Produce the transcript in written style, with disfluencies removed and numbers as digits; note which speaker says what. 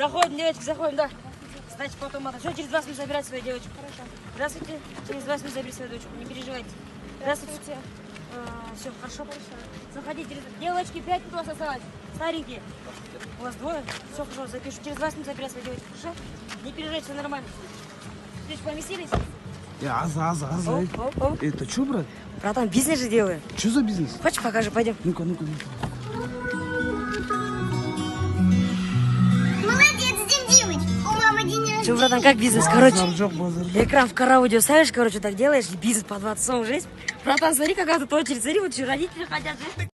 Speaker 1: Заходим, девочки, заходим, да. Значит, потом это. Все, через 20 минут забирать свою девочку.
Speaker 2: Хорошо.
Speaker 1: Здравствуйте. Через 20 минут заберите свою дочку. Не переживайте. Здравствуйте. Все, хорошо. Заходите. Девочки, 5 минут у вас осталось. Старенькие. У вас двое. Все, хорошо, запишу. Через 20 минут забирать свою девочку. Хорошо? Не переживайте, все нормально. Здесь поместились?
Speaker 3: Аз.
Speaker 1: Оп.
Speaker 3: Это что, брат?
Speaker 1: Братан, бизнес же делаю.
Speaker 3: Что за бизнес?
Speaker 1: Хочешь, покажу, пойдем.
Speaker 3: Ну-ка.
Speaker 2: Молодец, Дим. У мамы день рождения.
Speaker 1: Че, братан, как бизнес? Короче,
Speaker 3: Базар.
Speaker 1: экран в караудио ставишь, короче, так делаешь, и бизнес по 20 сом жизнь. Братан, смотри, какая тут очередь. Смотри, вот еще родители хотят жить.